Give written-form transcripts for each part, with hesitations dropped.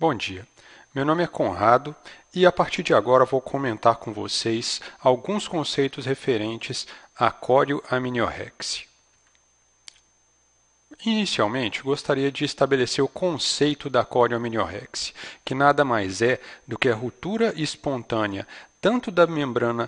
Bom dia, meu nome é Conrado e a partir de agora vou comentar com vocês alguns conceitos referentes à corioamniorexia. Inicialmente, gostaria de estabelecer o conceito da corioamniorexia, que nada mais é do que a ruptura espontânea tanto da membrana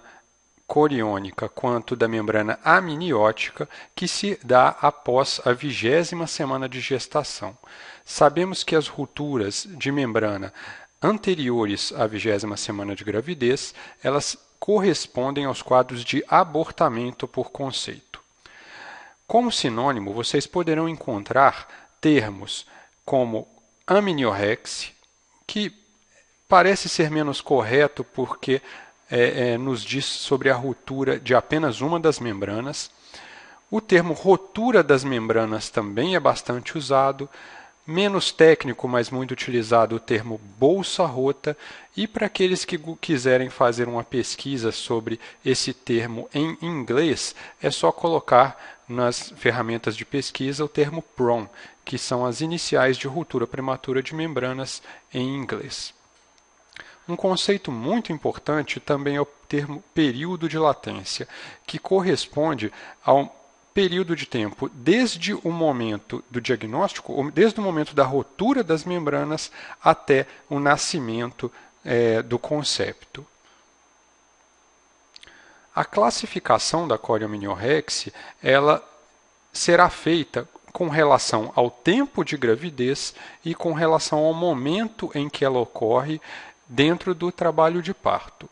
coriônica quanto da membrana amniótica que se dá após a 20ª semana de gestação. Sabemos que as rupturas de membrana anteriores à 20ª semana de gravidez, elas correspondem aos quadros de abortamento por conceito. Como sinônimo, vocês poderão encontrar termos como amniorexia, que parece ser menos correto porque nos diz sobre a ruptura de apenas uma das membranas. O termo rotura das membranas também é bastante usado. Menos técnico, mas muito utilizado, o termo bolsa rota. E para aqueles que quiserem fazer uma pesquisa sobre esse termo em inglês, é só colocar nas ferramentas de pesquisa o termo PROM, que são as iniciais de ruptura prematura de membranas em inglês. Um conceito muito importante também é o termo período de latência, que corresponde ao período de tempo desde o momento do diagnóstico, ou desde o momento da ruptura das membranas até o nascimento do concepto. A classificação da corioamniorexia, ela será feita com relação ao tempo de gravidez e com relação ao momento em que ela ocorre dentro do trabalho de parto.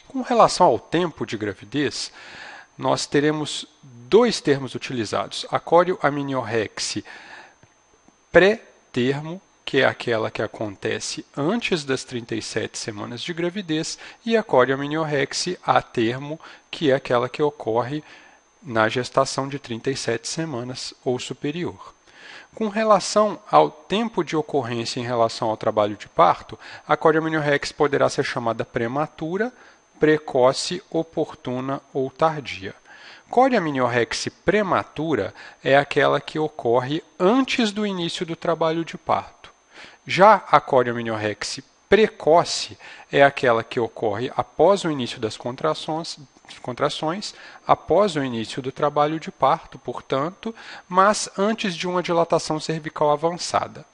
Com relação ao tempo de gravidez, nós teremos dois termos utilizados: a corioamniorexia pré-termo, que é aquela que acontece antes das 37 semanas de gravidez, e a corioamniorexia a termo, que é aquela que ocorre na gestação de 37 semanas ou superior. Com relação ao tempo de ocorrência em relação ao trabalho de parto, a corioamniorexia poderá ser chamada prematura, precoce, oportuna ou tardia. Corioamniorexia prematura é aquela que ocorre antes do início do trabalho de parto. Já a corioamniorexia precoce é aquela que ocorre após o início das contrações, após o início do trabalho de parto, portanto, mas antes de uma dilatação cervical avançada.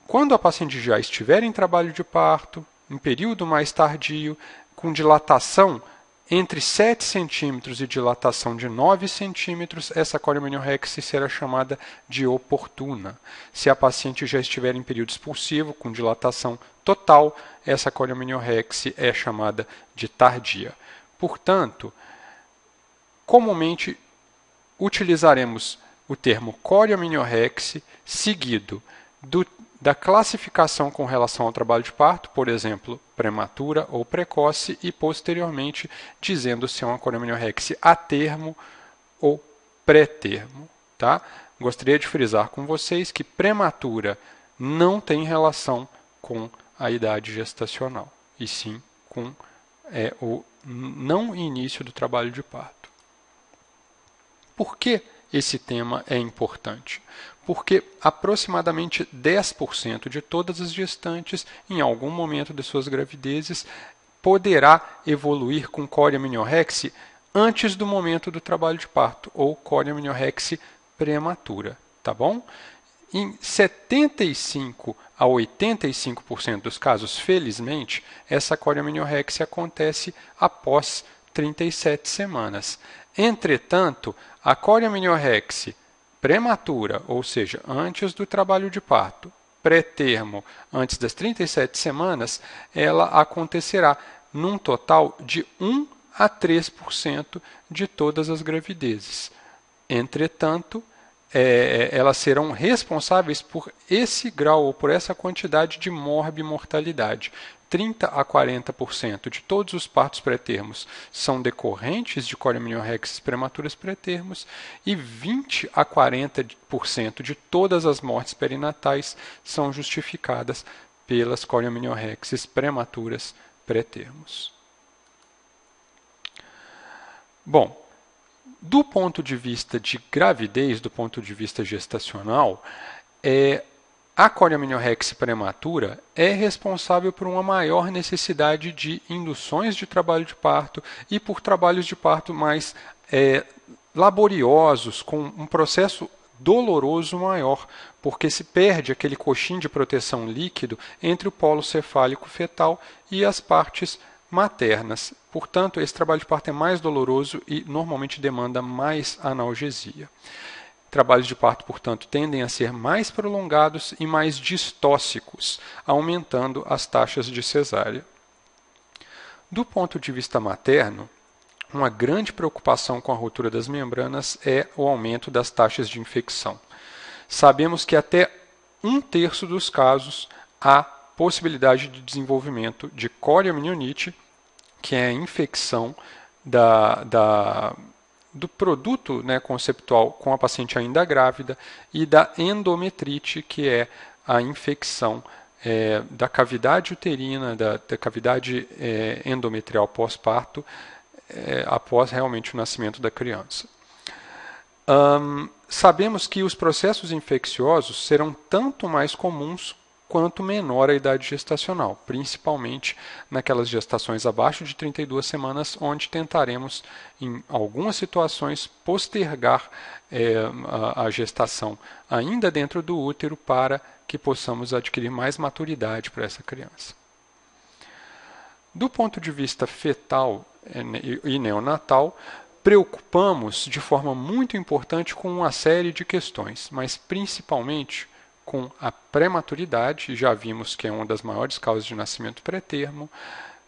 Quando a paciente já estiver em trabalho de parto, em período mais tardio, com dilatação entre 7 centímetros e dilatação de 9 centímetros, essa corioamniorexia será chamada de oportuna. Se a paciente já estiver em período expulsivo, com dilatação total, essa corioamniorexia é chamada de tardia. Portanto, comumente utilizaremos o termo corioamniorexia seguido da classificação com relação ao trabalho de parto, por exemplo, prematura ou precoce, e posteriormente dizendo se é uma corioamniorexia a termo ou pré-termo. Tá? Gostaria de frisar com vocês que prematura não tem relação com a idade gestacional, e sim com o não início do trabalho de parto. Por que esse tema é importante? Porque aproximadamente 10% de todas as gestantes, em algum momento de suas gravidezes, poderá evoluir com corioamniorexia antes do momento do trabalho de parto, ou corioamniorexia prematura, tá bom? Em 75 a 85% dos casos, felizmente, essa corioamniorexia acontece após 37 semanas. Entretanto, a corioamniorexia prematura, ou seja, antes do trabalho de parto, pré-termo, antes das 37 semanas, ela acontecerá num total de 1 a 3% de todas as gravidezes. Entretanto, elas serão responsáveis por esse grau ou por essa quantidade de morbimortalidade. 30 a 40% de todos os partos pré-termos são decorrentes de corioamniorexia prematuras pré-termos e 20 a 40% de todas as mortes perinatais são justificadas pelas corioamniorexias prematuras pré-termos. Bom, do ponto de vista de gravidez, do ponto de vista gestacional, A coriamniorrex prematura é responsável por uma maior necessidade de induções de trabalho de parto e por trabalhos de parto mais laboriosos, com um processo doloroso maior, porque se perde aquele coxim de proteção líquido entre o polo cefálico fetal e as partes maternas. Portanto, esse trabalho de parto é mais doloroso e normalmente demanda mais analgesia. Trabalhos de parto, portanto, tendem a ser mais prolongados e mais distóxicos, aumentando as taxas de cesárea. Do ponto de vista materno, uma grande preocupação com a ruptura das membranas é o aumento das taxas de infecção. Sabemos que até 1/3 dos casos há possibilidade de desenvolvimento de coriamnioniite, que é a infecção do produto, né, conceptual com a paciente ainda grávida, e da endometrite, que é a infecção da cavidade uterina, da cavidade endometrial pós-parto, após realmente o nascimento da criança. Sabemos que os processos infecciosos serão tanto mais comuns quanto menor a idade gestacional, principalmente naquelas gestações abaixo de 32 semanas, onde tentaremos, em algumas situações, postergar a gestação ainda dentro do útero para que possamos adquirir mais maturidade para essa criança. Do ponto de vista fetal e neonatal, preocupamos de forma muito importante com uma série de questões, mas principalmente com a prematuridade, já vimos que é uma das maiores causas de nascimento pré-termo,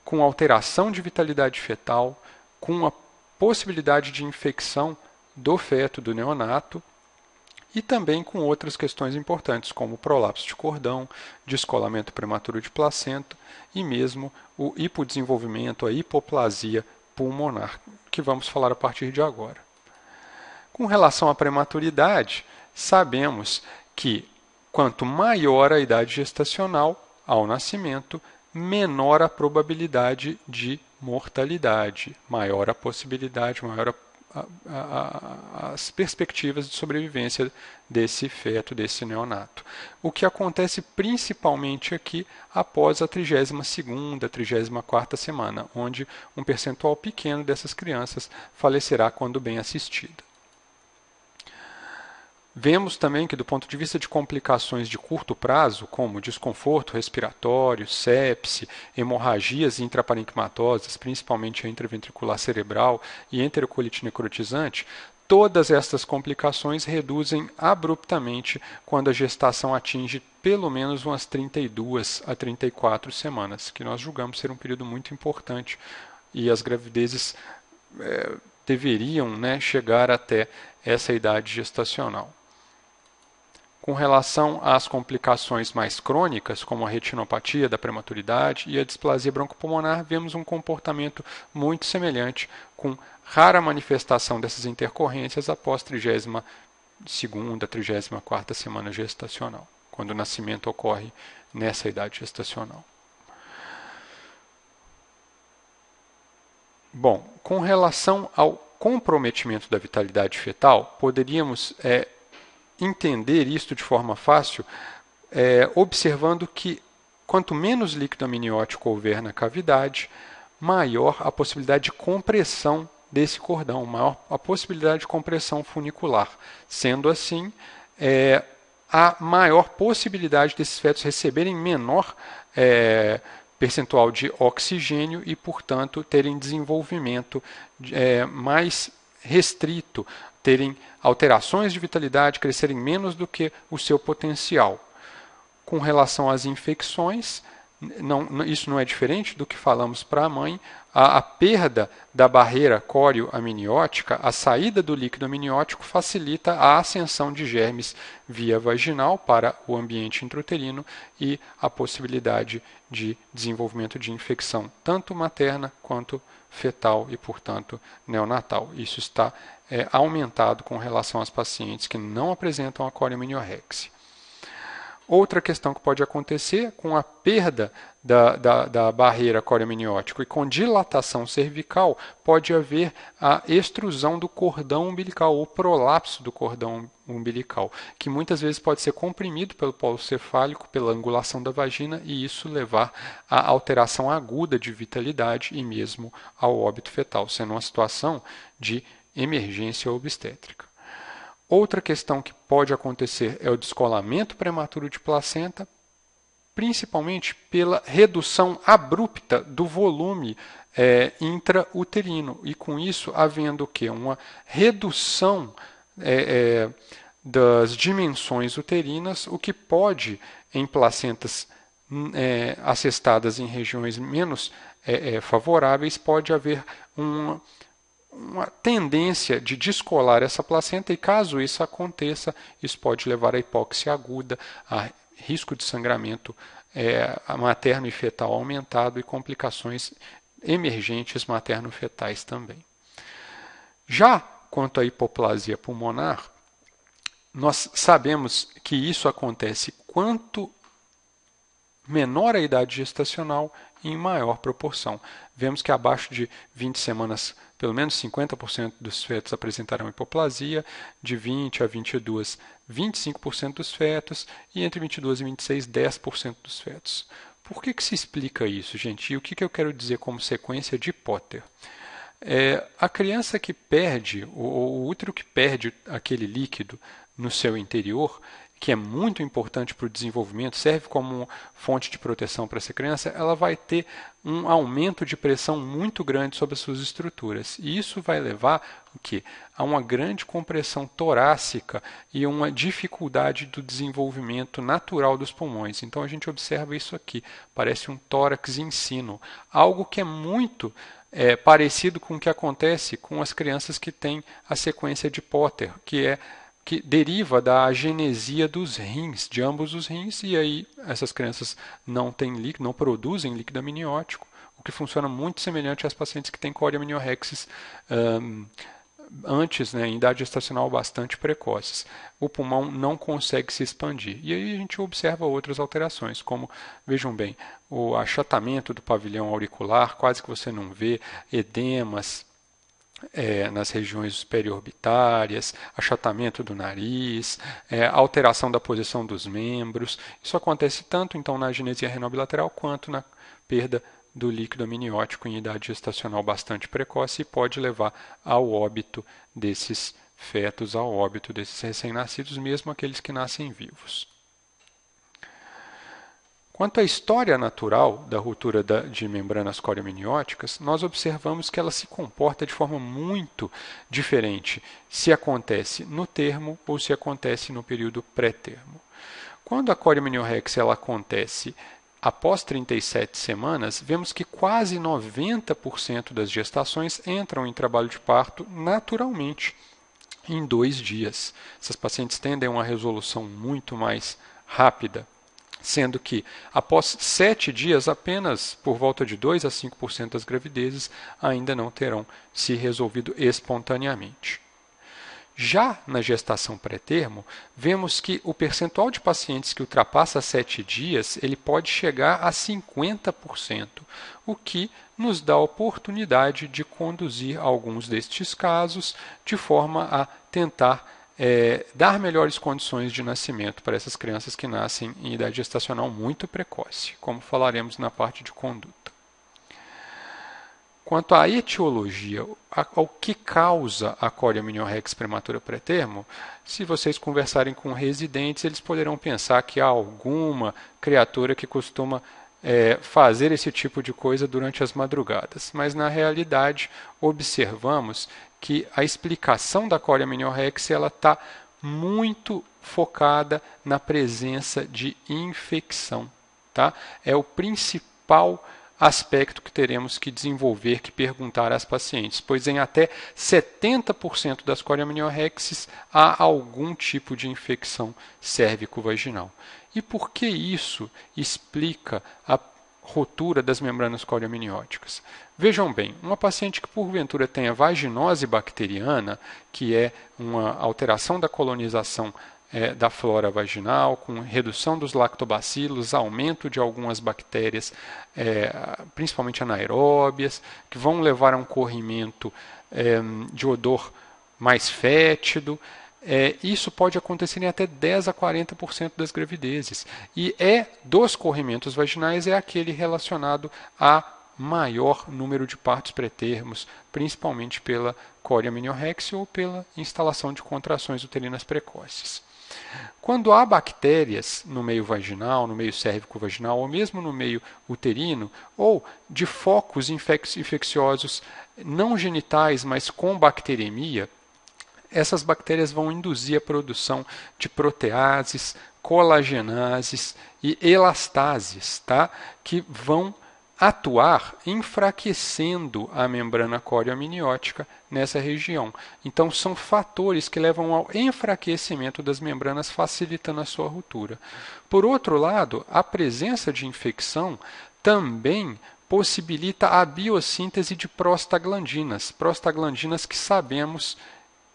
com alteração de vitalidade fetal, com a possibilidade de infecção do feto, do neonato, e também com outras questões importantes, como o prolapso de cordão, descolamento prematuro de placenta e mesmo o hipodesenvolvimento, a hipoplasia pulmonar, que vamos falar a partir de agora. Com relação à prematuridade, sabemos que quanto maior a idade gestacional ao nascimento, menor a probabilidade de mortalidade, maior a possibilidade, maior as perspectivas de sobrevivência desse feto, desse neonato. O que acontece principalmente aqui após a 32ª, 34ª semana, onde um percentual pequeno dessas crianças falecerá quando bem assistida. Vemos também que, do ponto de vista de complicações de curto prazo, como desconforto respiratório, sepse, hemorragias intraparenquimatosas, principalmente a intraventricular cerebral e enterocolite necrotizante, todas estas complicações reduzem abruptamente quando a gestação atinge pelo menos umas 32 a 34 semanas, que nós julgamos ser um período muito importante, e as gravidezes deveriam, né, chegar até essa idade gestacional. Com relação às complicações mais crônicas, como a retinopatia da prematuridade e a displasia broncopulmonar, vemos um comportamento muito semelhante, com rara manifestação dessas intercorrências após 32ª, 34ª semana gestacional, quando o nascimento ocorre nessa idade gestacional. Bom, com relação ao comprometimento da vitalidade fetal, poderíamos entender isto de forma fácil, observando que quanto menos líquido amniótico houver na cavidade, maior a possibilidade de compressão desse cordão, maior a possibilidade de compressão funicular. Sendo assim, há maior possibilidade desses fetos receberem menor percentual de oxigênio e, portanto, terem desenvolvimento mais restrito, terem alterações de vitalidade, crescerem menos do que o seu potencial. Com relação às infecções, isso não é diferente do que falamos para a mãe. A perda da barreira córeo-amniótica, a saída do líquido amniótico, facilita a ascensão de germes via vaginal para o ambiente intrauterino e a possibilidade de desenvolvimento de infecção, tanto materna quanto fetal e, portanto, neonatal. Isso está aumentado com relação às pacientes que não apresentam a coriamniorrex. Outra questão que pode acontecer com a perda da barreira coriamniótica e com dilatação cervical, pode haver a extrusão do cordão umbilical, ou prolapso do cordão umbilical, que muitas vezes pode ser comprimido pelo polo cefálico, pela angulação da vagina, e isso levar a alteração aguda de vitalidade e mesmo ao óbito fetal, sendo uma situação de emergência obstétrica. Outra questão que pode acontecer é o descolamento prematuro de placenta, principalmente pela redução abrupta do volume intrauterino, e com isso havendo o quê? Uma redução das dimensões uterinas, o que pode, em placentas assestadas em regiões menos favoráveis, pode haver uma tendência de descolar essa placenta, e caso isso aconteça, isso pode levar à hipóxia aguda, a risco de sangramento materno e fetal aumentado e complicações emergentes materno-fetais também. Já quanto à hipoplasia pulmonar, nós sabemos que isso acontece quanto menor a idade gestacional, em maior proporção. Vemos que abaixo de 20 semanas, pelo menos 50% dos fetos apresentarão hipoplasia, de 20 a 22, 25% dos fetos, e entre 22 e 26, 10% dos fetos. Por que se explica isso, gente? E o que eu quero dizer como sequência de Potter? A criança que perde, o útero que perde aquele líquido no seu interior, que é muito importante para o desenvolvimento, serve como fonte de proteção para essa criança, ela vai ter um aumento de pressão muito grande sobre as suas estruturas. E isso vai levar o quê? A uma grande compressão torácica e uma dificuldade do desenvolvimento natural dos pulmões. Então a gente observa isso aqui, parece um tórax em sino, algo que é muito parecido com o que acontece com as crianças que têm a sequência de Potter, que deriva da agenesia dos rins, de ambos os rins, e aí essas crianças não têm líquido, não produzem líquido amniótico, o que funciona muito semelhante às pacientes que têm coriamniorrhexis antes, em idade gestacional bastante precoces. O pulmão não consegue se expandir. E aí a gente observa outras alterações, como, vejam bem, o achatamento do pavilhão auricular, quase que você não vê, edemas, nas regiões periorbitárias, achatamento do nariz, alteração da posição dos membros. Isso acontece tanto então na agenesia renal bilateral quanto na perda do líquido amniótico em idade gestacional bastante precoce, e pode levar ao óbito desses fetos, ao óbito desses recém-nascidos, mesmo aqueles que nascem vivos. Quanto à história natural da ruptura de membranas coriamnióticas, nós observamos que ela se comporta de forma muito diferente se acontece no termo ou se acontece no período pré-termo. Quando a coriamniorrhexia ela acontece após 37 semanas, vemos que quase 90% das gestações entram em trabalho de parto naturalmente em 2 dias. Essas pacientes tendem a uma resolução muito mais rápida, sendo que após 7 dias, apenas por volta de 2 a 5% das gravidezes ainda não terão se resolvido espontaneamente. Já na gestação pré-termo, vemos que o percentual de pacientes que ultrapassa 7 dias ele pode chegar a 50%, o que nos dá a oportunidade de conduzir alguns destes casos de forma a tentar dar melhores condições de nascimento para essas crianças que nascem em idade gestacional muito precoce, como falaremos na parte de conduta. Quanto à etiologia, ao que causa a coriamniorrhexis prematura pré-termo, se vocês conversarem com residentes, eles poderão pensar que há alguma criatura que costuma fazer esse tipo de coisa durante as madrugadas. Mas, na realidade, observamos que a explicação da coriamniorrhexia está muito focada na presença de infecção. Tá? É o principal aspecto que teremos que desenvolver, que perguntar às pacientes, pois em até 70% das coriamniorrhexis há algum tipo de infecção cérvico-vaginal. E por que isso explica a rotura das membranas coriamnióticas? Vejam bem, uma paciente que porventura tenha vaginose bacteriana, que é uma alteração da colonização da flora vaginal, com redução dos lactobacilos, aumento de algumas bactérias, principalmente anaeróbias, que vão levar a um corrimento de odor mais fétido. isso pode acontecer em até 10 a 40% das gravidezes. E dos corrimentos vaginais é aquele relacionado a maior número de partos pré-termos, principalmente pela coriamniorrexia ou pela instalação de contrações uterinas precoces. Quando há bactérias no meio vaginal, no meio cérvico-vaginal, ou mesmo no meio uterino, ou de focos infecciosos não genitais, mas com bacteremia, essas bactérias vão induzir a produção de proteases, colagenases e elastases, tá? Que vão atuar enfraquecendo a membrana corioamniótica nessa região. Então, são fatores que levam ao enfraquecimento das membranas, facilitando a sua ruptura. Por outro lado, a presença de infecção também possibilita a biossíntese de prostaglandinas que sabemos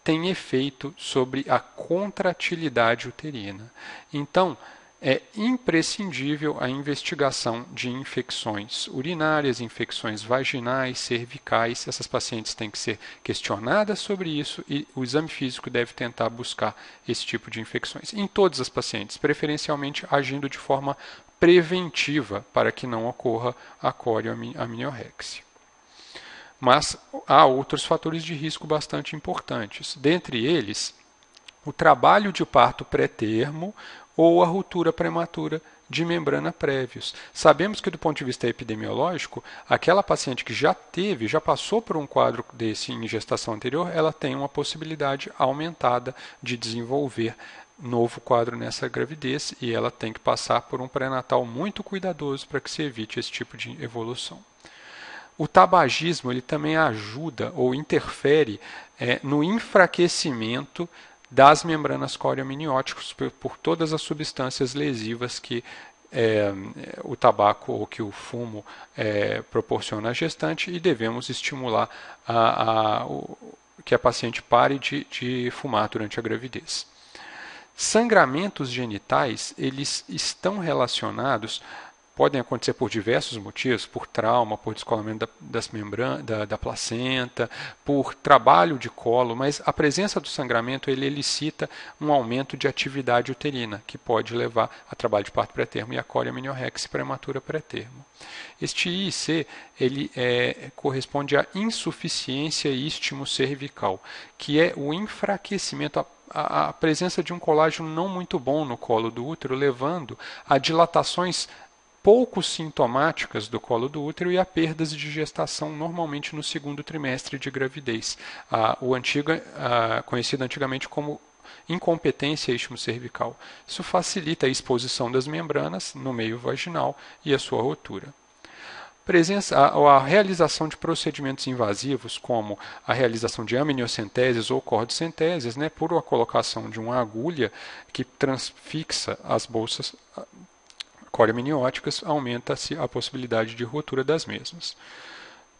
têm efeito sobre a contratilidade uterina. Então, é imprescindível a investigação de infecções urinárias, infecções vaginais, cervicais. Essas pacientes têm que ser questionadas sobre isso e o exame físico deve tentar buscar esse tipo de infecções. Em todas as pacientes, preferencialmente agindo de forma preventiva para que não ocorra a corioamniorrexia. Mas há outros fatores de risco bastante importantes. Dentre eles, o trabalho de parto pré-termo ou a ruptura prematura de membrana prévios. Sabemos que, do ponto de vista epidemiológico, aquela paciente que já passou por um quadro desse em gestação anterior, ela tem uma possibilidade aumentada de desenvolver novo quadro nessa gravidez e ela tem que passar por um pré-natal muito cuidadoso para que se evite esse tipo de evolução. O tabagismo ele também ajuda ou interfere no enfraquecimento das membranas corioamnióticas por todas as substâncias lesivas que o tabaco ou que o fumo proporciona à gestante, e devemos estimular que a paciente pare de fumar durante a gravidez. Sangramentos genitais, eles estão relacionados, podem acontecer por diversos motivos, por trauma, por descolamento das membranas, da placenta, por trabalho de colo, mas a presença do sangramento ele elicita um aumento de atividade uterina, que pode levar a trabalho de parto pré-termo e a corioamniorrexia prematura pré-termo. Este IIC ele corresponde à insuficiência istmo cervical, que é o enfraquecimento, a presença de um colágeno não muito bom no colo do útero, levando a dilatações pouco sintomáticas do colo do útero e a perdas de gestação normalmente no segundo trimestre de gravidez, conhecido antigamente como incompetência istmo-cervical. Isso facilita a exposição das membranas no meio vaginal e a sua rotura. A realização de procedimentos invasivos, como a realização de amniocenteses ou cordocenteses, por a colocação de uma agulha que transfixa as bolsas corioamnióticas, aumenta-se a possibilidade de ruptura das mesmas.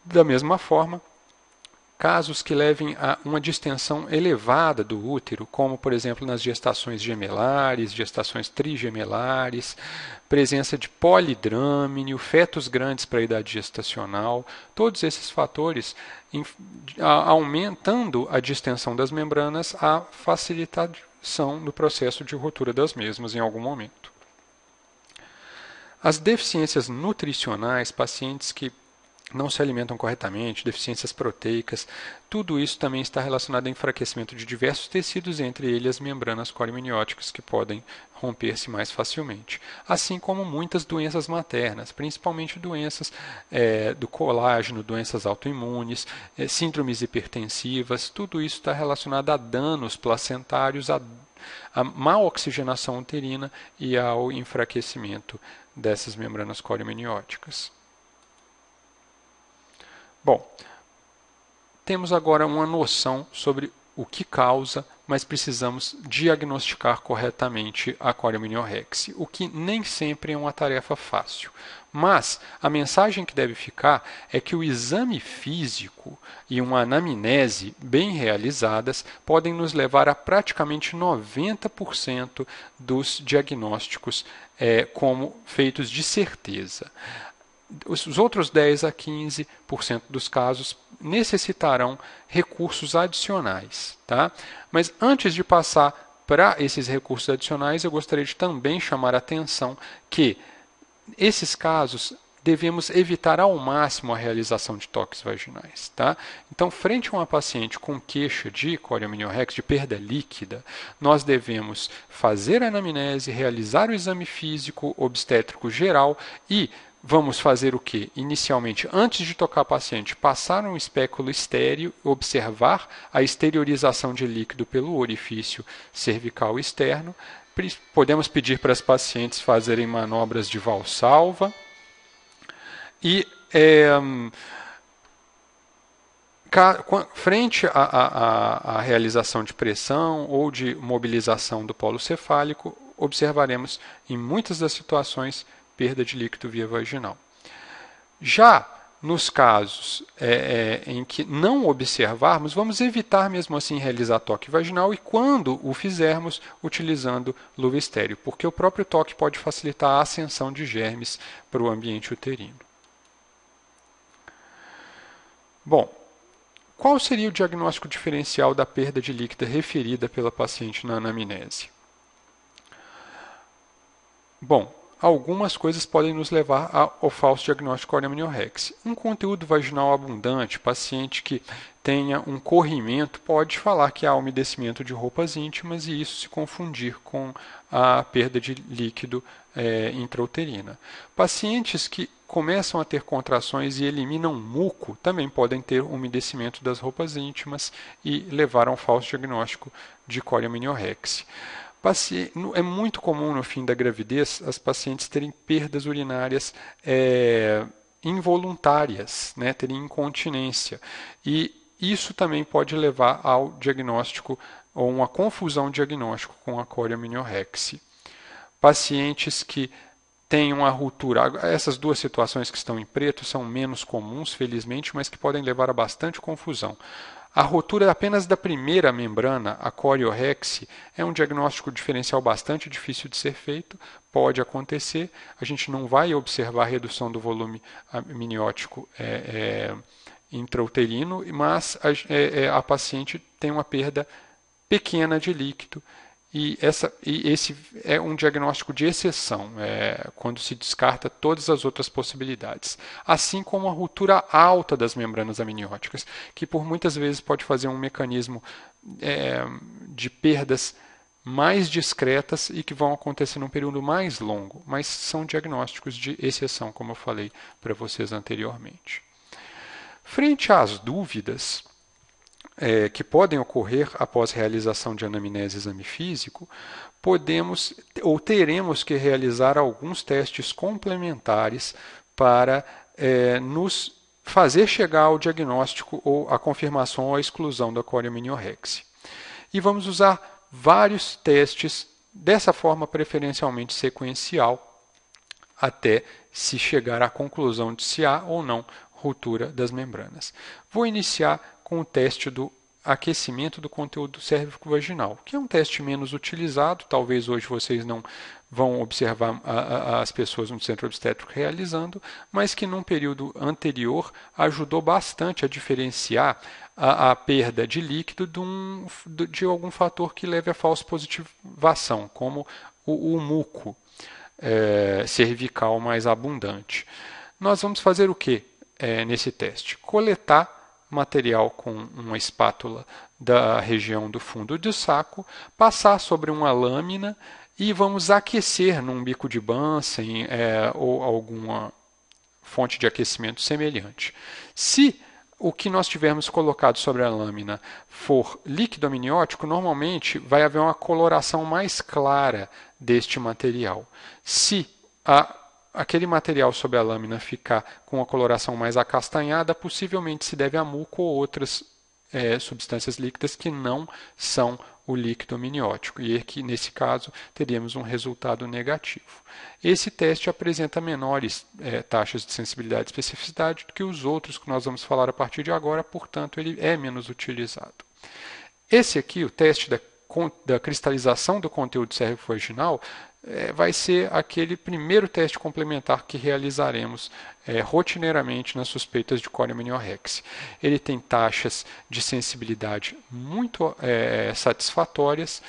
Da mesma forma, casos que levem a uma distensão elevada do útero, como, por exemplo, nas gestações gemelares, gestações trigemelares, presença de polidrâmino, fetos grandes para a idade gestacional, todos esses fatores, aumentando a distensão das membranas, a facilitação do processo de ruptura das mesmas em algum momento. As deficiências nutricionais, pacientes que não se alimentam corretamente, deficiências proteicas, tudo isso também está relacionado ao enfraquecimento de diversos tecidos, entre eles as membranas corioamnióticas, que podem romper-se mais facilmente. Assim como muitas doenças maternas, principalmente doenças do colágeno, doenças autoimunes, síndromes hipertensivas, tudo isso está relacionado a danos placentários, a má oxigenação uterina e ao enfraquecimento dessas membranas corioamnióticas. Bom, temos agora uma noção sobre o que causa, mas precisamos diagnosticar corretamente a corioamniorrexia, o que nem sempre é uma tarefa fácil. Mas a mensagem que deve ficar é que o exame físico e uma anamnese bem realizadas podem nos levar a praticamente 90% dos diagnósticos como feitos de certeza. os outros 10 a 15% dos casos necessitarão recursos adicionais. Tá? Mas antes de passar para esses recursos adicionais, eu gostaria de também chamar a atenção que esses casos devemos evitar ao máximo a realização de toques vaginais. Tá? Então, frente a uma paciente com queixa de coriamniorrex, de perda líquida, nós devemos fazer a anamnese, realizar o exame físico obstétrico geral e vamos fazer o que? Inicialmente, antes de tocar a paciente, passar um espéculo estéreo, observar a exteriorização de líquido pelo orifício cervical externo. Podemos pedir para as pacientes fazerem manobras de Valsalva. E frente à realização de pressão ou de mobilização do polo cefálico, observaremos em muitas das situações perda de líquido via vaginal. Já nos casos em que não observarmos, vamos evitar mesmo assim realizar toque vaginal e quando o fizermos, utilizando luva estéreo, porque o próprio toque pode facilitar a ascensão de germes para o ambiente uterino. Bom, qual seria o diagnóstico diferencial da perda de líquido referida pela paciente na anamnese? Bom, algumas coisas podem nos levar ao falso diagnóstico coriamniorrex. Um conteúdo vaginal abundante, paciente que tenha um corrimento, pode falar que há umedecimento de roupas íntimas e isso se confundir com a perda de líquido intrauterina. Pacientes que começam a ter contrações e eliminam muco também podem ter umedecimento das roupas íntimas e levar a um falso diagnóstico de coriamniorrex. É muito comum no fim da gravidez as pacientes terem perdas urinárias involuntárias, né, terem incontinência. E isso também pode levar ao diagnóstico ou uma confusão diagnóstico com a coriamniorrex. Pacientes que têm uma ruptura, essas duas situações que estão em preto são menos comuns, felizmente, mas que podem levar a bastante confusão. A rotura apenas da primeira membrana, a coriorrex, é um diagnóstico diferencial bastante difícil de ser feito, pode acontecer, a gente não vai observar a redução do volume amniótico intrauterino, mas a paciente tem uma perda pequena de líquido e esse é um diagnóstico de exceção, quando se descarta todas as outras possibilidades. Assim como a ruptura alta das membranas amnióticas, que por muitas vezes pode fazer um mecanismo de perdas mais discretas e que vão acontecer num período mais longo, mas são diagnósticos de exceção, como eu falei para vocês anteriormente. Frente às dúvidas que podem ocorrer após realização de anamnese e exame físico, podemos ou teremos que realizar alguns testes complementares para nos fazer chegar ao diagnóstico ou à confirmação ou à exclusão da coriamniorrex. E vamos usar vários testes dessa forma preferencialmente sequencial até se chegar à conclusão de se há ou não ruptura das membranas. Vou iniciar com o teste do aquecimento do conteúdo cérvico-vaginal, que é um teste menos utilizado, talvez hoje vocês não vão observar as pessoas no centro obstétrico realizando, mas que num período anterior ajudou bastante a diferenciar a perda de líquido de algum fator que leve a falsa positivação, como o muco cervical mais abundante. Nós vamos fazer o que nesse teste? Coletar material com uma espátula da região do fundo do saco, passar sobre uma lâmina e vamos aquecer num bico de Bunsen ou alguma fonte de aquecimento semelhante. Se o que nós tivermos colocado sobre a lâmina for líquido amniótico, normalmente vai haver uma coloração mais clara deste material. Se aquele material sobre a lâmina ficar com uma coloração mais acastanhada, possivelmente se deve a muco ou outras substâncias líquidas que não são o líquido amniótico, e que nesse caso teríamos um resultado negativo. Esse teste apresenta menores taxas de sensibilidade e especificidade do que os outros que nós vamos falar a partir de agora, portanto ele é menos utilizado. Esse aqui, o teste da cristalização do conteúdo cérvico-vaginal, vai ser aquele primeiro teste complementar que realizaremos rotineiramente nas suspeitas de cória amniorrex. Ele tem taxas de sensibilidade muito satisfatórias.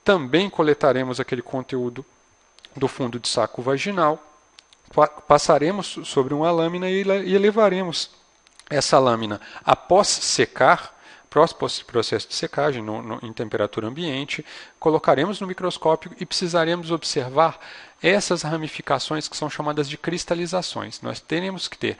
Também coletaremos aquele conteúdo do fundo de saco vaginal, passaremos sobre uma lâmina e levaremos essa lâmina após secar, processo de secagem em temperatura ambiente, colocaremos no microscópio e precisaremos observar essas ramificações que são chamadas de cristalizações. Nós teremos que ter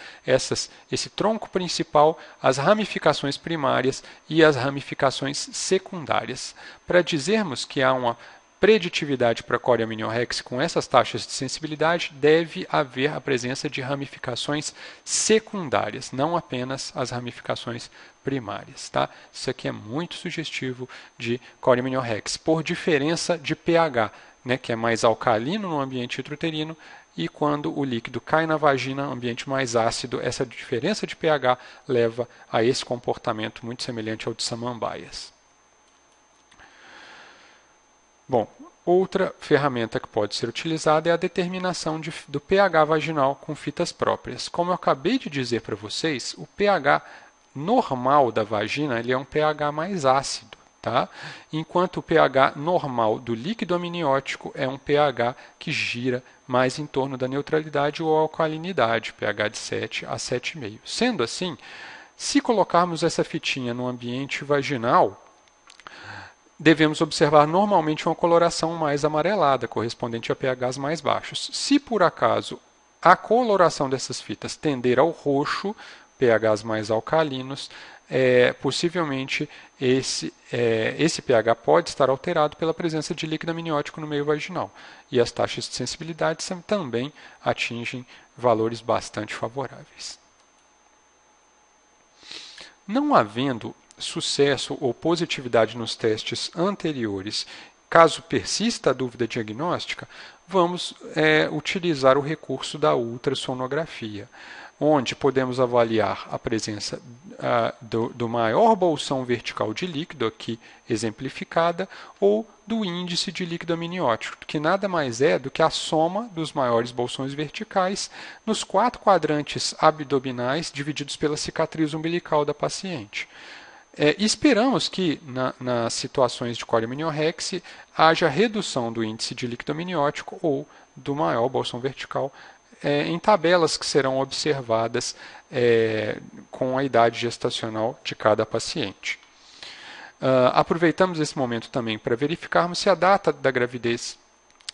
esse tronco principal, as ramificações primárias e as ramificações secundárias. Para dizermos que há uma preditividade para cória amniorrex com essas taxas de sensibilidade, deve haver a presença de ramificações secundárias, não apenas as ramificações primárias. Tá? Isso aqui é muito sugestivo de cória amniorrex, por diferença de pH, né, que é mais alcalino no ambiente intrauterino, e quando o líquido cai na vagina, ambiente mais ácido, essa diferença de pH leva a esse comportamento muito semelhante ao de samambaias. Bom, outra ferramenta que pode ser utilizada é a determinação do pH vaginal com fitas próprias. Como eu acabei de dizer para vocês, o pH normal da vagina ele é um pH mais ácido, tá? Enquanto o pH normal do líquido amniótico é um pH que gira mais em torno da neutralidade ou alcalinidade, pH de 7 a 7,5. Sendo assim, se colocarmos essa fitinha no ambiente vaginal, devemos observar normalmente uma coloração mais amarelada, correspondente a pHs mais baixos. Se por acaso a coloração dessas fitas tender ao roxo, pHs mais alcalinos, possivelmente esse pH pode estar alterado pela presença de líquido amniótico no meio vaginal. E as taxas de sensibilidade também atingem valores bastante favoráveis. Não havendo sucesso ou positividade nos testes anteriores, caso persista a dúvida diagnóstica, vamos utilizar o recurso da ultrassonografia, onde podemos avaliar a presença do maior bolsão vertical de líquido, aqui exemplificada, ou do índice de líquido amniótico, que nada mais é do que a soma dos maiores bolsões verticais nos 4 quadrantes abdominais divididos pela cicatriz umbilical da paciente. Esperamos que, nas situações de cória amniorrex, haja redução do índice de líquido amniótico ou do maior bolsão vertical em tabelas que serão observadas com a idade gestacional de cada paciente. Aproveitamos esse momento também para verificarmos se a data da gravidez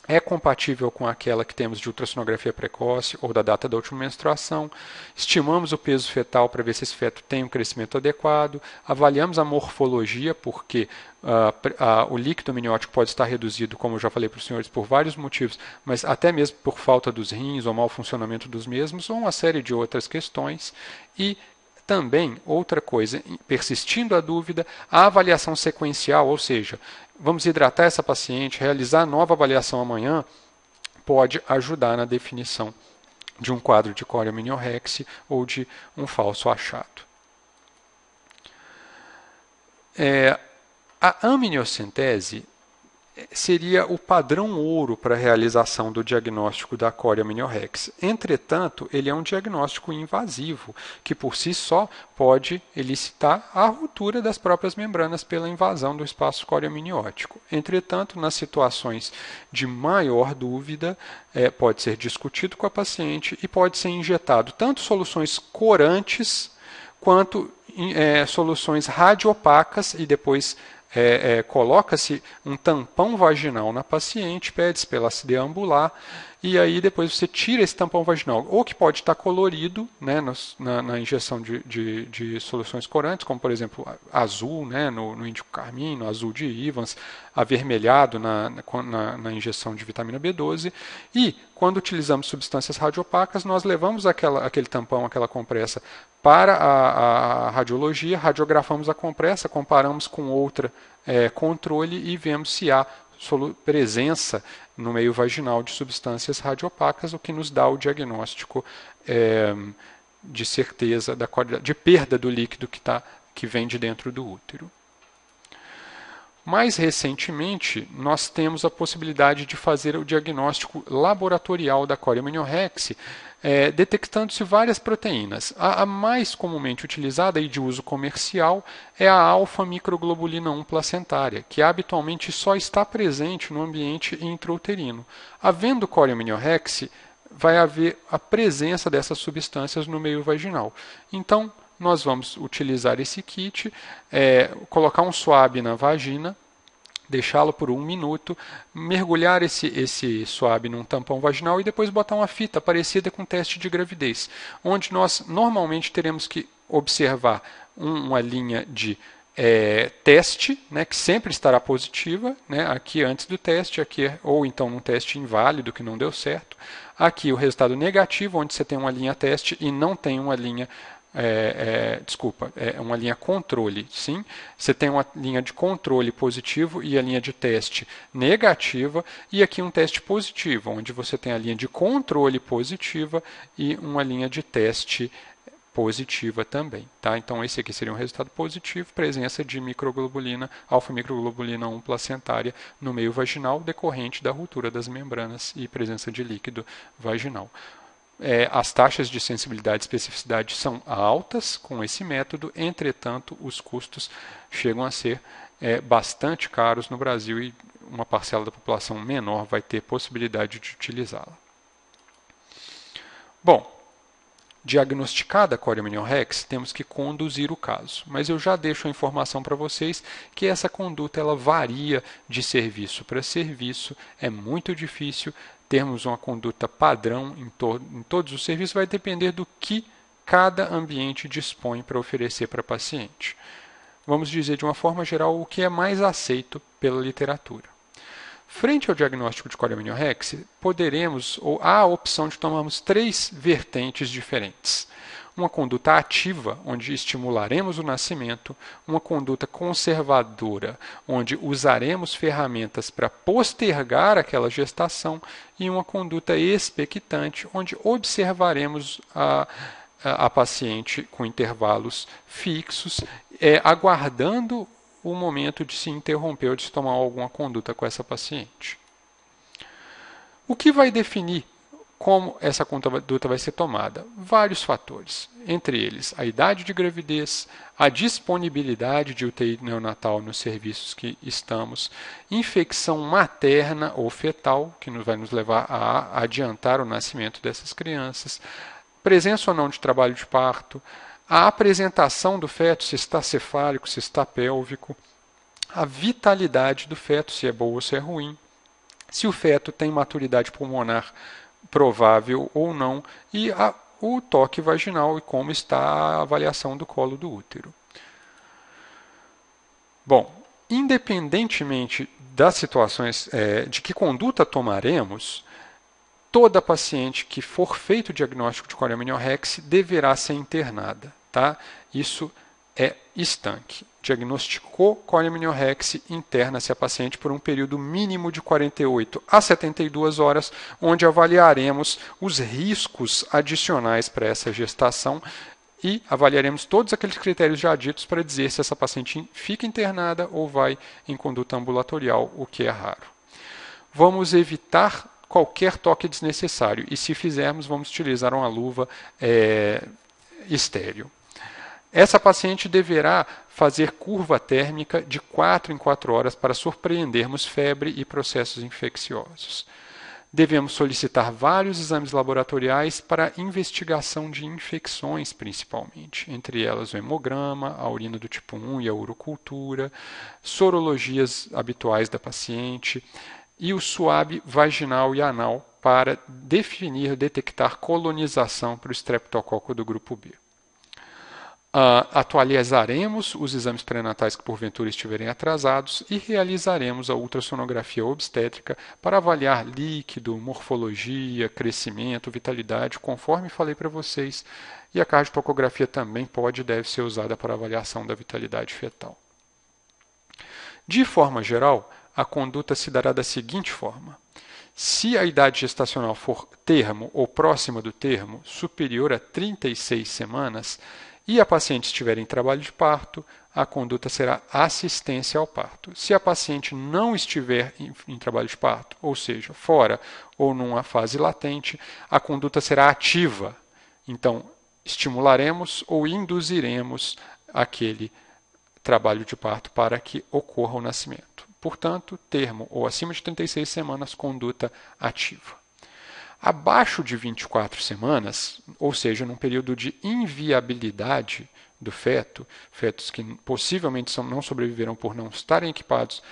é compatível com aquela que temos de ultrassonografia precoce ou da data da última menstruação. Estimamos o peso fetal para ver se esse feto tem um crescimento adequado. Avaliamos a morfologia, porque o líquido amniótico pode estar reduzido, como eu já falei para os senhores, por vários motivos, mas até mesmo por falta dos rins ou mau funcionamento dos mesmos, ou uma série de outras questões. E também, outra coisa, persistindo a dúvida, a avaliação sequencial, ou seja, vamos hidratar essa paciente, realizar nova avaliação amanhã, pode ajudar na definição de um quadro de cória amniorrex ou de um falso achado. A amniocentese seria o padrão ouro para a realização do diagnóstico da cória amniorrex. Entretanto, ele é um diagnóstico invasivo, que por si só pode elicitar a ruptura das próprias membranas pela invasão do espaço córeo-amniótico. Entretanto, nas situações de maior dúvida, pode ser discutido com a paciente e pode ser injetado tanto soluções corantes quanto soluções radiopacas e depois coloca-se um tampão vaginal na paciente, pede-se para ela se deambular, e aí depois você tira esse tampão vaginal, ou que pode estar colorido, né, na injeção de soluções corantes, como por exemplo azul, né, no índico carmino, azul de Evans, avermelhado na injeção de vitamina B12, e quando utilizamos substâncias radiopacas, nós levamos aquele tampão, aquela compressa para a radiologia, radiografamos a compressa, comparamos com outra controle e vemos se há presença no meio vaginal de substâncias radiopacas, o que nos dá o diagnóstico de certeza de perda do líquido que vem de dentro do útero. Mais recentemente, nós temos a possibilidade de fazer o diagnóstico laboratorial da coriamniorrex, detectando-se várias proteínas. A mais comumente utilizada e de uso comercial é a alfa-microglobulina 1 placentária, que habitualmente só está presente no ambiente intrauterino. Havendo coriamniorrex, vai haver a presença dessas substâncias no meio vaginal. Então, nós vamos utilizar esse kit, colocar um swab na vagina, deixá-lo por 1 minuto, mergulhar esse swab num tampão vaginal e depois botar uma fita parecida com teste de gravidez, onde nós normalmente teremos que observar uma linha de teste, né, que sempre estará positiva, né, aqui antes do teste, aqui ou então num teste inválido que não deu certo, aqui o resultado negativo, onde você tem uma linha teste e não tem uma linha uma linha controle, sim. Você tem uma linha de controle positivo e a linha de teste negativa, e aqui um teste positivo, onde você tem a linha de controle positiva e uma linha de teste positiva também. Tá? Então, esse aqui seria um resultado positivo, presença de microglobulina, alfa-microglobulina 1 placentária no meio vaginal, decorrente da ruptura das membranas e presença de líquido vaginal. As taxas de sensibilidade e especificidade são altas com esse método, entretanto, os custos chegam a ser bastante caros no Brasil e uma parcela da população menor vai ter possibilidade de utilizá-la. Bom, diagnosticada a coriamniorrex, temos que conduzir o caso, mas eu já deixo a informação para vocês que essa conduta ela varia de serviço para serviço, é muito difícil termos uma conduta padrão em todos os serviços, vai depender do que cada ambiente dispõe para oferecer para o paciente. Vamos dizer de uma forma geral o que é mais aceito pela literatura. Frente ao diagnóstico de coriamniorrex, há a opção de tomarmos 3 vertentes diferentes. Uma conduta ativa, onde estimularemos o nascimento, uma conduta conservadora, onde usaremos ferramentas para postergar aquela gestação, e uma conduta expectante, onde observaremos a paciente com intervalos fixos, aguardando o momento de se interromper ou de se tomar alguma conduta com essa paciente. O que vai definir como essa conduta vai ser tomada? Vários fatores, entre eles a idade de gravidez, a disponibilidade de UTI neonatal nos serviços que estamos, infecção materna ou fetal, que vai nos levar a adiantar o nascimento dessas crianças, presença ou não de trabalho de parto, a apresentação do feto, se está cefálico, se está pélvico, a vitalidade do feto, se é boa ou se é ruim, se o feto tem maturidade pulmonar provável ou não, e o toque vaginal e como está a avaliação do colo do útero. Bom, independentemente das situações de que conduta tomaremos, toda paciente que for feito o diagnóstico de coriamniorrex deverá ser internada. Tá? Isso é estanque. Diagnosticou coriamniorrex, interna-se a paciente por um período mínimo de 48 a 72 horas, onde avaliaremos os riscos adicionais para essa gestação e avaliaremos todos aqueles critérios já ditos para dizer se essa paciente fica internada ou vai em conduta ambulatorial, o que é raro. Vamos evitar qualquer toque desnecessário e, se fizermos, vamos utilizar uma luva estéril. Essa paciente deverá fazer curva térmica de 4 em 4 horas para surpreendermos febre e processos infecciosos. Devemos solicitar vários exames laboratoriais para investigação de infecções, principalmente, entre elas o hemograma, a urina do tipo 1 e a urocultura, sorologias habituais da paciente e o swab vaginal e anal para detectar colonização para o estreptococo do grupo B. Atualizaremos os exames pré-natais que porventura estiverem atrasados e realizaremos a ultrassonografia obstétrica para avaliar líquido, morfologia, crescimento, vitalidade, conforme falei para vocês, e a cardiotocografia também pode e deve ser usada para avaliação da vitalidade fetal. De forma geral, a conduta se dará da seguinte forma. Se a idade gestacional for termo ou próxima do termo, superior a 36 semanas, e a paciente estiver em trabalho de parto, a conduta será assistência ao parto. Se a paciente não estiver em trabalho de parto, ou seja, fora ou numa fase latente, a conduta será ativa. Então, estimularemos ou induziremos aquele trabalho de parto para que ocorra o nascimento. Portanto, termo ou acima de 36 semanas, conduta ativa. Abaixo de 24 semanas, ou seja, num período de inviabilidade do feto, fetos que possivelmente não sobreviveram por não estarem equipados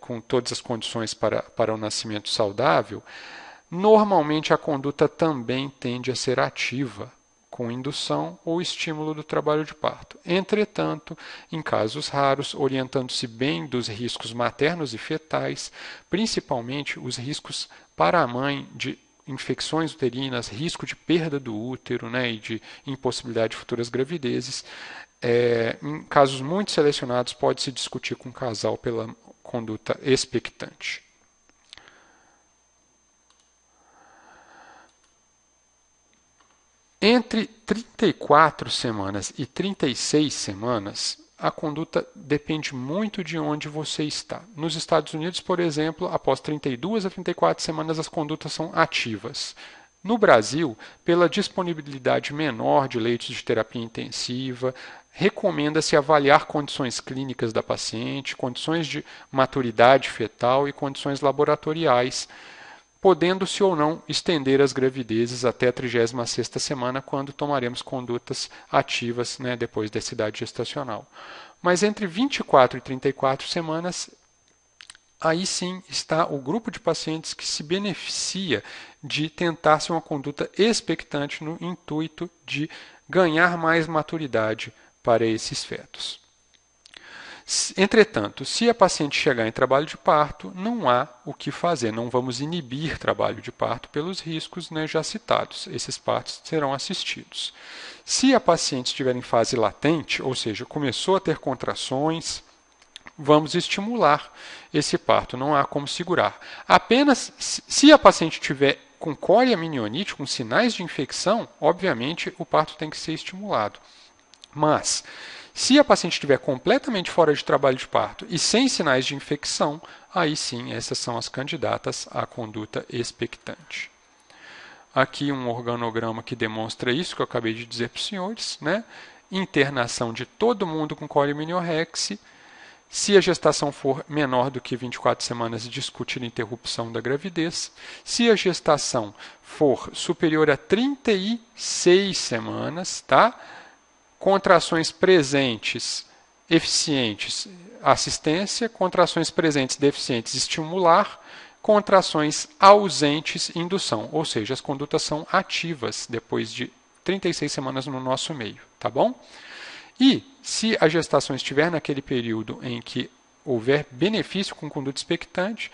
com todas as condições para o nascimento saudável, normalmente a conduta também tende a ser ativa, com indução ou estímulo do trabalho de parto. Entretanto, em casos raros, orientando-se bem dos riscos maternos e fetais, principalmente os riscos para a mãe de infecções uterinas, risco de perda do útero, e de impossibilidade de futuras gravidezes. Em casos muito selecionados, pode-se discutir com o casal pela conduta expectante. Entre 34 semanas e 36 semanas, a conduta depende muito de onde você está. Nos Estados Unidos, por exemplo, após 32 a 34 semanas, as condutas são ativas. No Brasil, pela disponibilidade menor de leitos de terapia intensiva, recomenda-se avaliar condições clínicas da paciente, condições de maturidade fetal e condições laboratoriais, podendo-se ou não estender as gravidezes até a 36ª semana, quando tomaremos condutas ativas, depois dessa idade gestacional. Mas entre 24 e 34 semanas, aí sim está o grupo de pacientes que se beneficia de tentar-se uma conduta expectante no intuito de ganhar mais maturidade para esses fetos. Entretanto, se a paciente chegar em trabalho de parto, não há o que fazer, não vamos inibir trabalho de parto pelos riscos já citados. Esses partos serão assistidos. Se a paciente estiver em fase latente, ou seja, começou a ter contrações, vamos estimular esse parto, não há como segurar. Apenas se a paciente tiver com cólia minionite, com sinais de infecção, obviamente o parto tem que ser estimulado. Mas se a paciente estiver completamente fora de trabalho de parto e sem sinais de infecção, aí sim, essas são as candidatas à conduta expectante. Aqui um organograma que demonstra isso que eu acabei de dizer para os senhores, Internação de todo mundo com coriamniorexia. Se a gestação for menor do que 24 semanas, discutir a interrupção da gravidez. Se a gestação for superior a 36 semanas, contrações presentes, eficientes, assistência, contrações presentes, deficientes, estimular, contrações ausentes, indução. Ou seja, as condutas são ativas depois de 36 semanas no nosso meio, tá bom? E se a gestação estiver naquele período em que houver benefício com conduta expectante,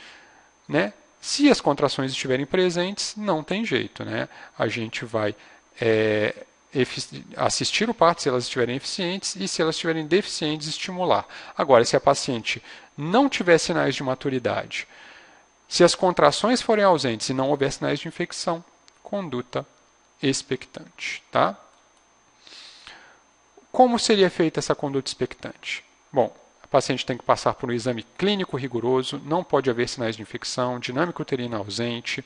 se as contrações estiverem presentes, não tem jeito, A gente vai assistir o parto se elas estiverem eficientes e se elas estiverem deficientes, estimular. Agora, se a paciente não tiver sinais de maturidade, se as contrações forem ausentes e não houver sinais de infecção, conduta expectante, Como seria feita essa conduta expectante? Bom, a paciente tem que passar por um exame clínico rigoroso, não pode haver sinais de infecção, dinâmica uterina ausente,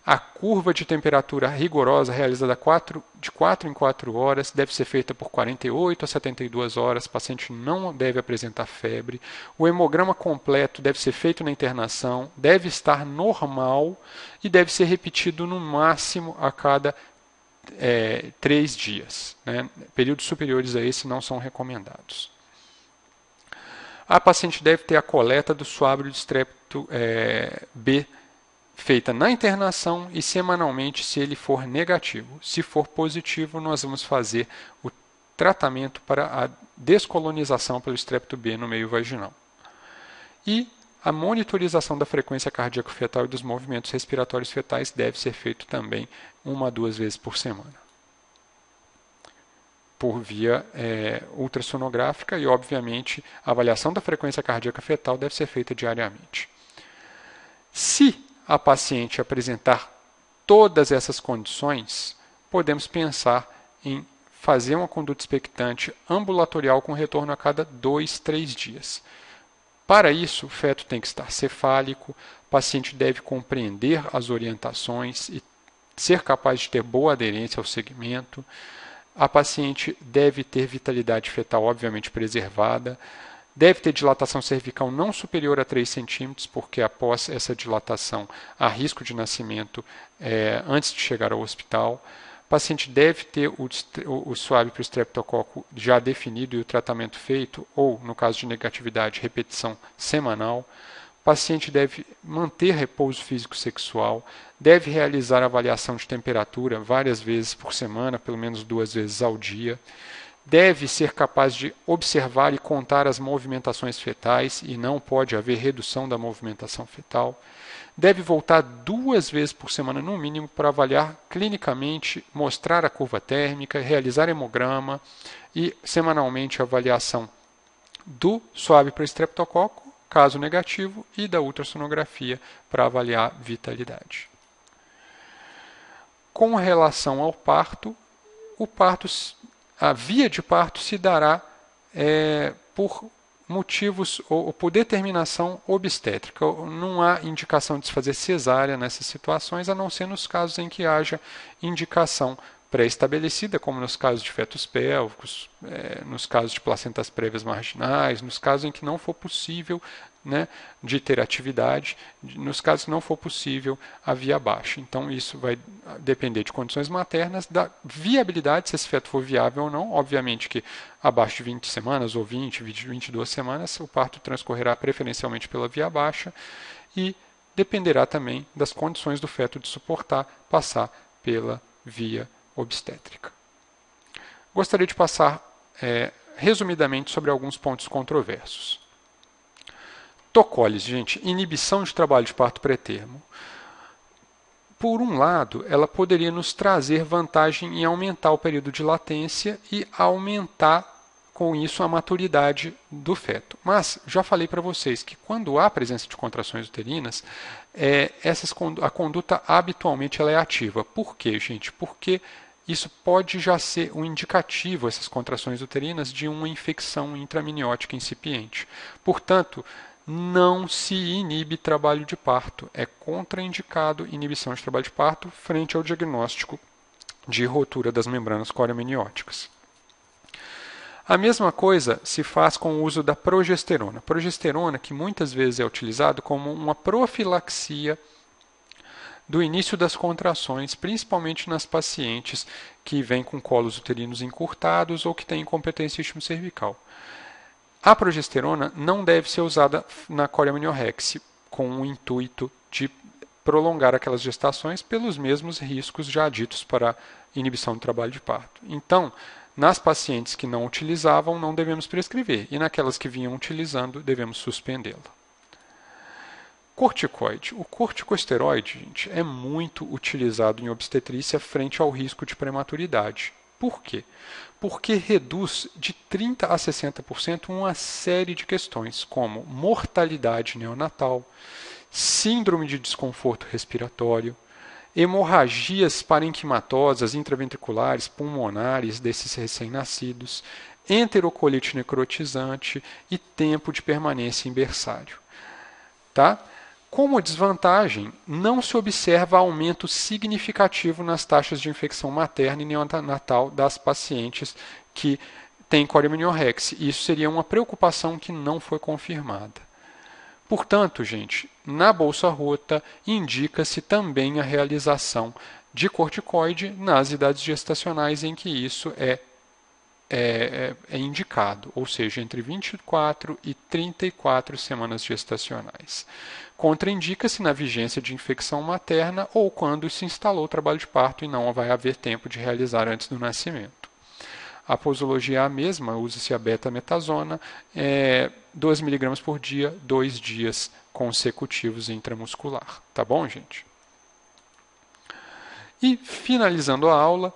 a curva de temperatura rigorosa realizada de 4 em 4 horas deve ser feita por 48 a 72 horas, o paciente não deve apresentar febre, o hemograma completo deve ser feito na internação, deve estar normal e deve ser repetido no máximo a cada 3 dias. Períodos superiores a esse não são recomendados. A paciente deve ter a coleta do suábrio de estrepto B feita na internação e semanalmente se ele for negativo. Se for positivo, nós vamos fazer o tratamento para a descolonização pelo estrepto B no meio vaginal. E a monitorização da frequência cardíaca fetal e dos movimentos respiratórios fetais deve ser feito também 1 a 2 vezes por semana, por via ultrassonográfica e, obviamente, a avaliação da frequência cardíaca fetal deve ser feita diariamente. Se a paciente apresentar todas essas condições, podemos pensar em fazer uma conduta expectante ambulatorial com retorno a cada 2, 3 dias. Para isso, o feto tem que estar cefálico, o paciente deve compreender as orientações e ser capaz de ter boa aderência ao segmento. A paciente deve ter vitalidade fetal, obviamente, preservada. Deve ter dilatação cervical não superior a 3 centímetros, porque após essa dilatação há risco de nascimento antes de chegar ao hospital. O paciente deve ter o swab para o estreptococo já definido e o tratamento feito, ou, no caso de negatividade, repetição semanal. O paciente deve manter repouso físico sexual, deve realizar avaliação de temperatura várias vezes por semana, pelo menos 2 vezes ao dia. Deve ser capaz de observar e contar as movimentações fetais e não pode haver redução da movimentação fetal. Deve voltar 2 vezes por semana, no mínimo, para avaliar clinicamente, mostrar a curva térmica, realizar hemograma e, semanalmente, a avaliação do swab para estreptococo, caso negativo, e da ultrassonografia para avaliar vitalidade. Com relação ao parto, a via de parto se dará por motivos ou por determinação obstétrica. Não há indicação de se fazer cesárea nessas situações, a não ser nos casos em que haja indicação pré-estabelecida, como nos casos de fetos pélvicos, nos casos de placentas prévias marginais, nos casos em que não for possível de ter atividade, nos casos que não for possível a via baixa. Então, isso vai depender de condições maternas, da viabilidade, se esse feto for viável ou não. Obviamente que abaixo de 20 semanas ou 20, 22 semanas, o parto transcorrerá preferencialmente pela via baixa e dependerá também das condições do feto de suportar passar pela via obstétrica. Gostaria de passar resumidamente sobre alguns pontos controversos. Tocólise, gente, inibição de trabalho de parto pré-termo. Por um lado, ela poderia nos trazer vantagem em aumentar o período de latência e aumentar, com isso, a maturidade do feto. Mas, já falei para vocês que quando há presença de contrações uterinas, a conduta habitualmente ela é ativa. Por quê, gente? Porque isso pode já ser um indicativo, essas contrações uterinas, de uma infecção intraminiótica incipiente. Portanto, não se inibe trabalho de parto. É contraindicado inibição de trabalho de parto frente ao diagnóstico de rotura das membranas coreominióticas. A mesma coisa se faz com o uso da progesterona. Progesterona que muitas vezes é utilizado como uma profilaxia do início das contrações, principalmente nas pacientes que vêm com colos uterinos encurtados ou que têm incompetência istmo-cervical. A progesterona não deve ser usada na coreominiorrexe com o intuito de prolongar aquelas gestações pelos mesmos riscos já ditos para inibição do trabalho de parto. Então, nas pacientes que não utilizavam, não devemos prescrever, e naquelas que vinham utilizando, devemos suspendê-la. Corticoide. O corticosteroide, gente, é muito utilizado em obstetrícia frente ao risco de prematuridade. Por quê? Porque reduz de 30% a 60% uma série de questões, como mortalidade neonatal, síndrome de desconforto respiratório, hemorragias parenquimatosas intraventriculares, pulmonares desses recém-nascidos, enterocolite necrotizante e tempo de permanência em berçário. Tá? Como desvantagem, não se observa aumento significativo nas taxas de infecção materna e neonatal das pacientes que têm coreominiorrexe. Isso seria uma preocupação que não foi confirmada. Portanto, gente, na bolsa rota indica-se também a realização de corticoide nas idades gestacionais em que isso é indicado, ou seja, entre 24 e 34 semanas gestacionais. Contraindica-se na vigência de infecção materna ou quando se instalou o trabalho de parto e não vai haver tempo de realizar antes do nascimento. A posologia é a mesma, usa-se a betametasona, 2 mg por dia, 2 dias consecutivos intramuscular. Tá bom, gente? E, finalizando a aula,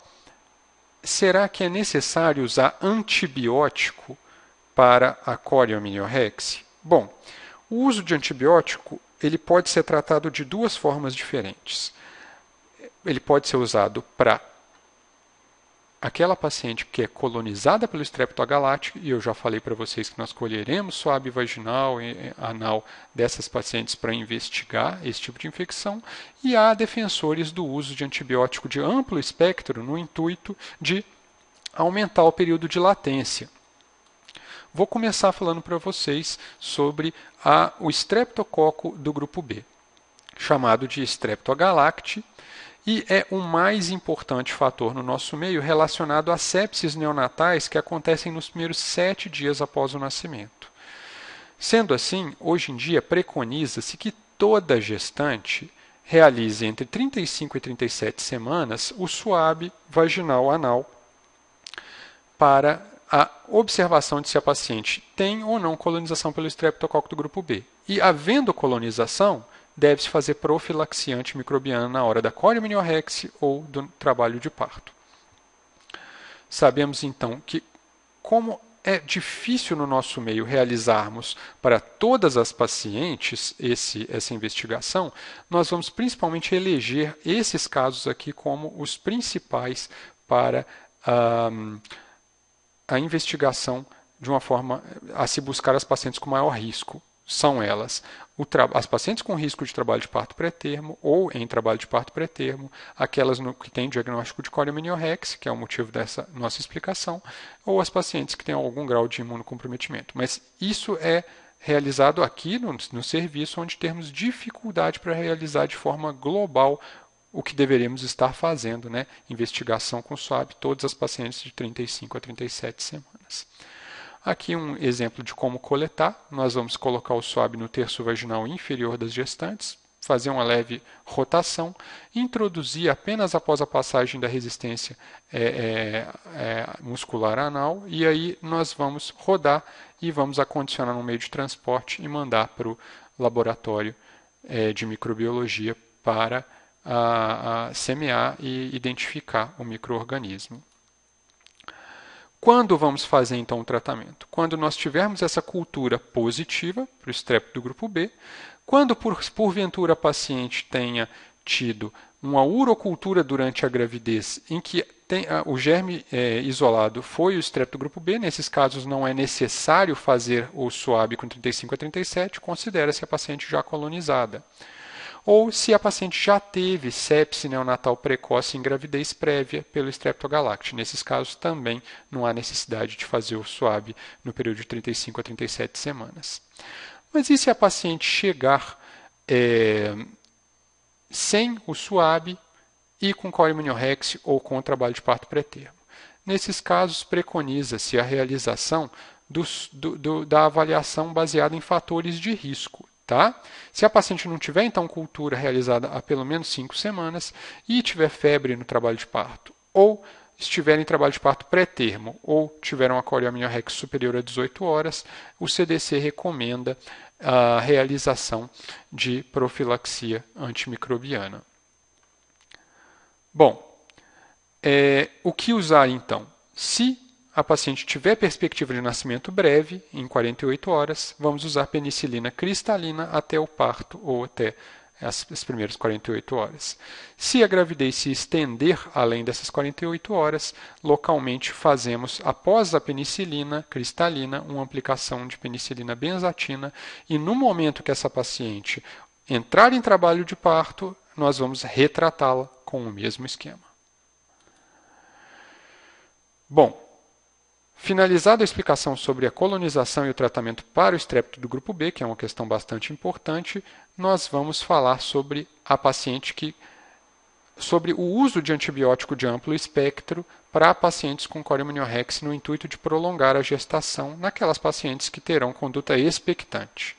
será que é necessário usar antibiótico para a coreominiorrexe? Bom, o uso de antibiótico ele pode ser tratado de 2 formas diferentes. Ele pode ser usado para aquela paciente que é colonizada pelo Streptogalácticos, e eu já falei para vocês que nós colheremos suave vaginal e anal dessas pacientes para investigar esse tipo de infecção, e há defensores do uso de antibiótico de amplo espectro no intuito de aumentar o período de latência. Vou começar falando para vocês sobre o streptococo do grupo B, chamado de Streptogalacti, e é o mais importante fator no nosso meio relacionado a sepses neonatais que acontecem nos primeiros 7 dias após o nascimento. Sendo assim, hoje em dia preconiza-se que toda gestante realize entre 35 e 37 semanas o SWAB vaginal anal para a observação de se a paciente tem ou não colonização pelo estreptococo do grupo B. E, havendo colonização, deve-se fazer profilaxia antimicrobiana na hora da coriamniorrhexia ou do trabalho de parto. Sabemos, então, que como é difícil no nosso meio realizarmos para todas as pacientes essa investigação, nós vamos principalmente eleger esses casos aqui como os principais para a investigação de uma forma a se buscar as pacientes com maior risco. São elas as pacientes com risco de trabalho de parto pré-termo ou em trabalho de parto pré-termo, aquelas que têm diagnóstico de coriamniorrhexia, que é o motivo dessa nossa explicação, ou as pacientes que têm algum grau de imunocomprometimento. Mas isso é realizado aqui no serviço, onde temos dificuldade para realizar de forma global o que deveríamos estar fazendo, né? Investigação com SWAB, todas as pacientes de 35 a 37 semanas. Aqui um exemplo de como coletar. Nós vamos colocar o SWAB no terço vaginal inferior das gestantes, fazer uma leve rotação, introduzir apenas após a passagem da resistência muscular anal, e aí nós vamos rodar e vamos acondicionar no meio de transporte e mandar para o laboratório de microbiologia para semear e identificar o micro-organismo. Quando vamos fazer, então, o tratamento? Quando nós tivermos essa cultura positiva para o estrep do grupo B, quando, porventura, a paciente tenha tido uma urocultura durante a gravidez em que o germe isolado foi o estrep do grupo B, nesses casos não é necessário fazer o SWAB com 35 a 37, considera-se a paciente já colonizada. Ou se a paciente já teve sepse neonatal precoce em gravidez prévia pelo Streptogalacti. Nesses casos também não há necessidade de fazer o SWAB no período de 35 a 37 semanas. Mas e se a paciente chegar sem o SWAB e com coriamniorrhexia ou com o trabalho de parto pré-termo? Nesses casos, preconiza-se a realização da avaliação baseada em fatores de risco. Tá? Se a paciente não tiver, então, cultura realizada há pelo menos 5 semanas e tiver febre no trabalho de parto, ou estiver em trabalho de parto pré-termo, ou tiver uma coriamniorrhexia superior a 18 horas, o CDC recomenda a realização de profilaxia antimicrobiana. Bom, o que usar, então? Se a paciente tiver perspectiva de nascimento breve, em 48 horas, vamos usar penicilina cristalina até o parto ou até as primeiras 48 horas. Se a gravidez se estender além dessas 48 horas, localmente fazemos, após a penicilina cristalina, uma aplicação de penicilina benzatina e no momento que essa paciente entrar em trabalho de parto, nós vamos retratá-la com o mesmo esquema. Bom, finalizada a explicação sobre a colonização e o tratamento para o estrepto do grupo B, que é uma questão bastante importante, nós vamos falar sobre a paciente sobre o uso de antibiótico de amplo espectro para pacientes com coriamniorrhexia no intuito de prolongar a gestação naquelas pacientes que terão conduta expectante.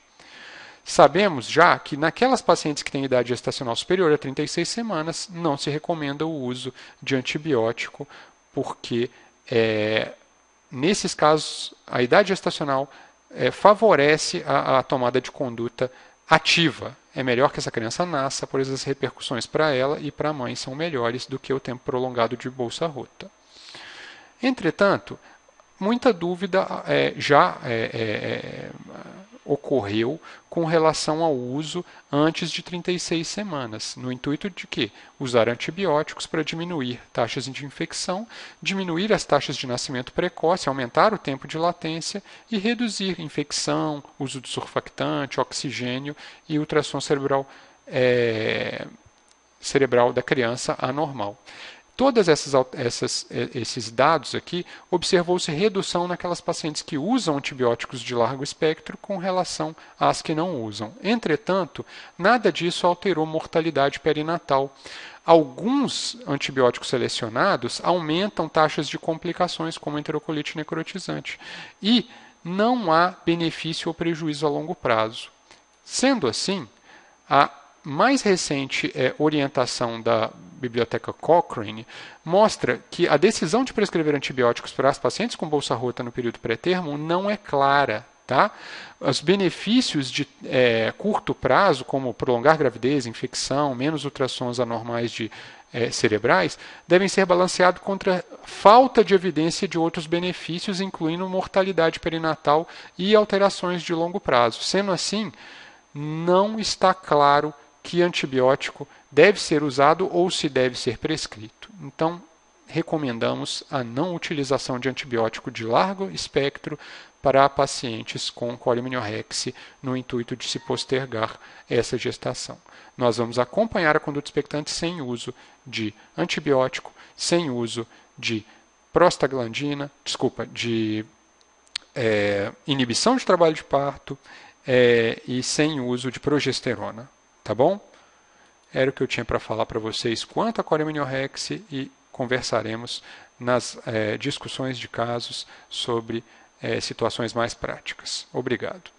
Sabemos já que naquelas pacientes que têm idade gestacional superior a 36 semanas, não se recomenda o uso de antibiótico, porque nesses casos, a idade gestacional favorece a tomada de conduta ativa. É melhor que essa criança nasça, pois as repercussões para ela e para a mãe são melhores do que o tempo prolongado de bolsa rota. Entretanto, muita dúvida ocorreu com relação ao uso antes de 36 semanas, no intuito de que usar antibióticos para diminuir taxas de infecção, diminuir as taxas de nascimento precoce, aumentar o tempo de latência e reduzir infecção, uso de surfactante, oxigênio e ultrassom cerebral da criança anormal. Todos esses dados aqui, observou-se redução naquelas pacientes que usam antibióticos de largo espectro com relação às que não usam. Entretanto, nada disso alterou mortalidade perinatal. Alguns antibióticos selecionados aumentam taxas de complicações, como enterocolite necrotizante, e não há benefício ou prejuízo a longo prazo. Sendo assim, a mais recente orientação da Biblioteca Cochrane mostra que a decisão de prescrever antibióticos para as pacientes com bolsa rota no período pré-termo não é clara. Tá? Os benefícios de curto prazo, como prolongar gravidez, infecção, menos ultrassons anormais cerebrais, devem ser balanceados contra falta de evidência de outros benefícios, incluindo mortalidade perinatal e alterações de longo prazo. Sendo assim, não está claro que antibiótico deve ser usado ou se deve ser prescrito. Então, recomendamos a não utilização de antibiótico de largo espectro para pacientes com coliomyorrhexia no intuito de se postergar essa gestação. Nós vamos acompanhar a conduta expectante sem uso de antibiótico, sem uso de prostaglandina, de inibição de trabalho de parto e sem uso de progesterona. Tá bom? Era o que eu tinha para falar para vocês quanto à coliomyorrhexia e conversaremos nas discussões de casos sobre situações mais práticas. Obrigado.